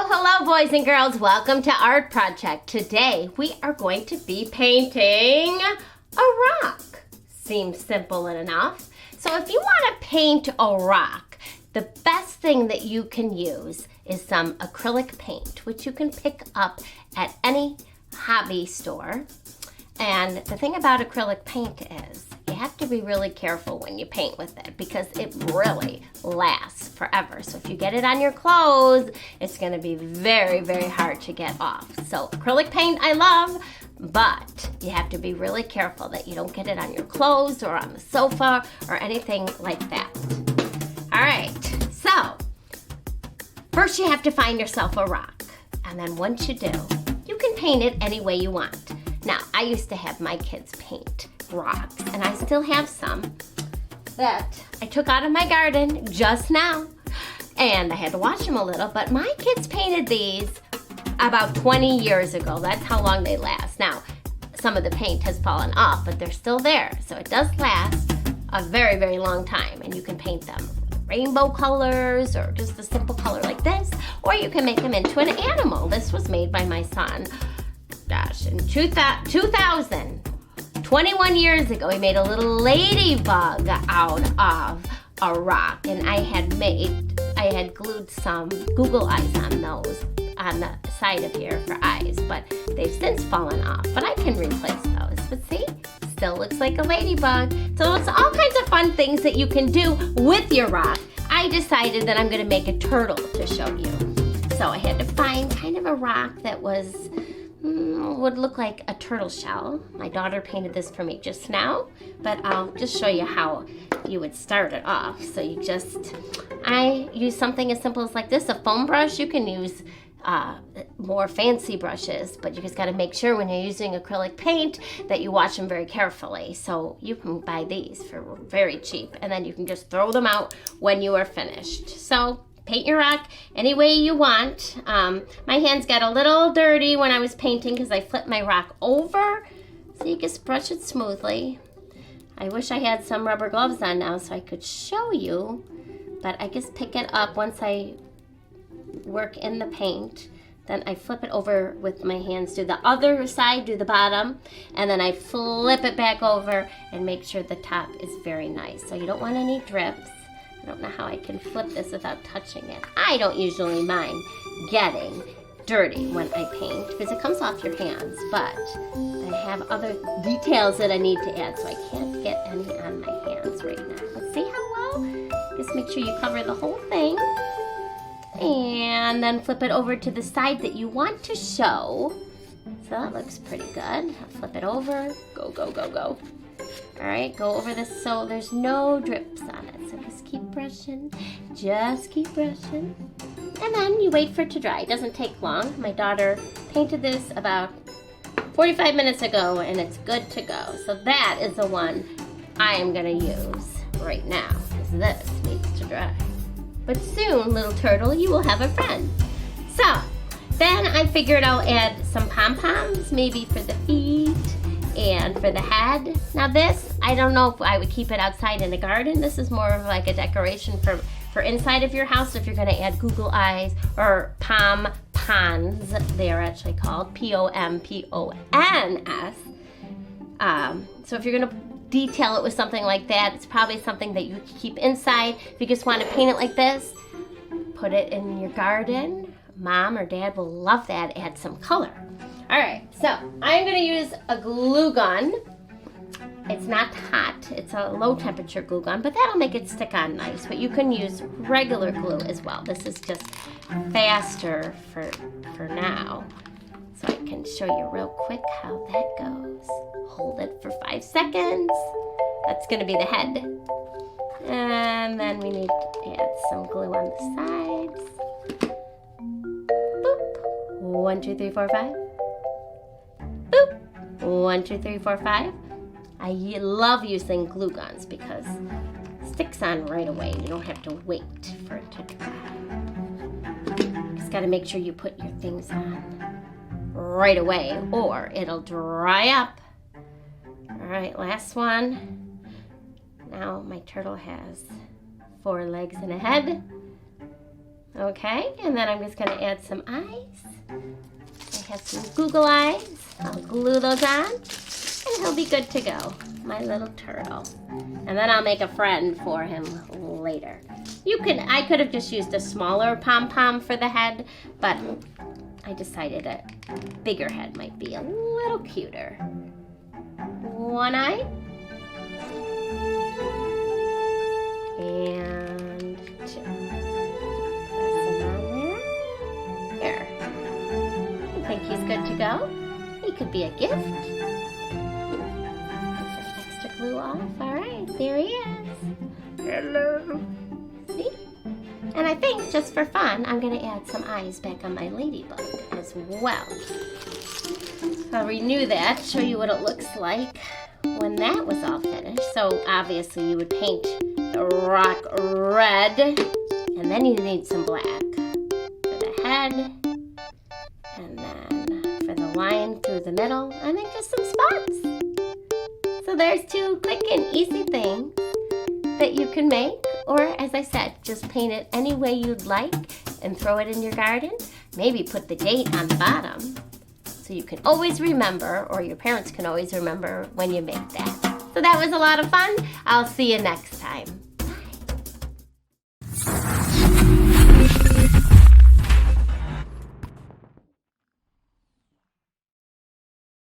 Hello, boys and girls. Welcome to Art Project. Today, we are going to be painting a rock. Seems simple enough. So if you want to paint a rock, the best thing that you can use is some acrylic paint, which you can pick up at any hobby store. And the thing about acrylic paint is you have to be really careful when you paint with it because it really lasts forever. So if you get it on your clothes, it's going to be very, very hard to get off. So acrylic paint I love, but you have to be really careful that you don't get it on your clothes or on the sofa or anything like that. All right, so first you have to find yourself a rock. And then once you do, you can paint it any way you want. Now, I used to have my kids paint rocks, and I still have some that I took out of my garden just now, and I had to wash them a little, but my kids painted these about 20 years ago. That's how long they last. Now, some of the paint has fallen off, but they're still there, so it does last a very, very long time, and you can paint them rainbow colors or just a simple color like this, or you can make them into an animal. This was made by my son. Gosh, in 2000, 21 years ago, he made a little ladybug out of a rock, and I had glued some Google eyes on those on the side of here for eyes, but they've since fallen off, but I can replace those. But see, still looks like a ladybug. So it's all kinds of fun things that you can do with your rock. I decided that I'm going to make a turtle to show you. So I had to find kind of a rock that would look like a turtle shell. My daughter painted this for me just now, but I'll just show you how you would start it off. So I use something as simple as like this, a foam brush. You can use more fancy brushes, but you just got to make sure when you're using acrylic paint that you wash them very carefully. So you can buy these for very cheap, and then you can just throw them out when you are finished. So paint your rock any way you want. My hands got a little dirty when I was painting because I flipped my rock over, so you just brush it smoothly. I wish I had some rubber gloves on now so I could show you, but I just pick it up once I work in the paint. Then I flip it over with my hands, do the other side, do the bottom, and then I flip it back over and make sure the top is very nice. So you don't want any drips. I don't know how I can flip this without touching it. I don't usually mind getting dirty when I paint because it comes off your hands, but I have other details that I need to add, so I can't get any on my hands right now. Let's see how well? Just make sure you cover the whole thing and then flip it over to the side that you want to show. So that looks pretty good. I'll flip it over. Go, go, go, go. All right, go over this so there's no drips on it. So just keep brushing, and then you wait for it to dry. It doesn't take long. My daughter painted this about 45 minutes ago, and it's good to go. So that is the one I am gonna use right now, because this needs to dry. But soon, little turtle, you will have a friend. So then I figured I'll add some pom-poms, maybe for the feet and for the head. Now this, I don't know if I would keep it outside in the garden. This is more of like a decoration for inside of your house if you're gonna add Google eyes or pom-poms. They are actually called Pompons. So if you're gonna detail it with something like that, it's probably something that you can keep inside. If you just wanna paint it like this, put it in your garden. Mom or dad will love that, add some color. All right, so I'm gonna use a glue gun. It's not hot, it's a low temperature glue gun, but that'll make it stick on nice. But you can use regular glue as well. This is just faster for now. So I can show you real quick how that goes. Hold it for 5 seconds. That's gonna be the head. And then we need to add some glue on the sides. Boop. 1, 2, 3, 4, 5. Boop. 1, 2, 3, 4, 5. I love using glue guns because it sticks on right away. You don't have to wait for it to dry. Just gotta make sure you put your things on right away or it'll dry up. All right, last one. Now my turtle has 4 legs and a head. Okay, and then I'm just gonna add some eyes. I have some Google eyes. I'll glue those on, and he'll be good to go, my little turtle. And then I'll make a friend for him later. I could have just used a smaller pom-pom for the head, but I decided a bigger head might be a little cuter. One eye. And two. Press them on there. Here. I think he's good to go. He could be a gift. Get some extra glue off. All right, there he is. Hello. See? And I think, just for fun, I'm going to add some eyes back on my ladybug as well. I'll renew that, show you what it looks like when that was all finished. So obviously you would paint the rock red, and then you need some black for the head, and then for the line through the middle, and then just some spots. So there's two quick and easy things that you can make, or as I said, just paint it any way you'd like and throw it in your garden. Maybe put the date on the bottom so you can always remember, or your parents can always remember when you make that. So that was a lot of fun. I'll see you next time.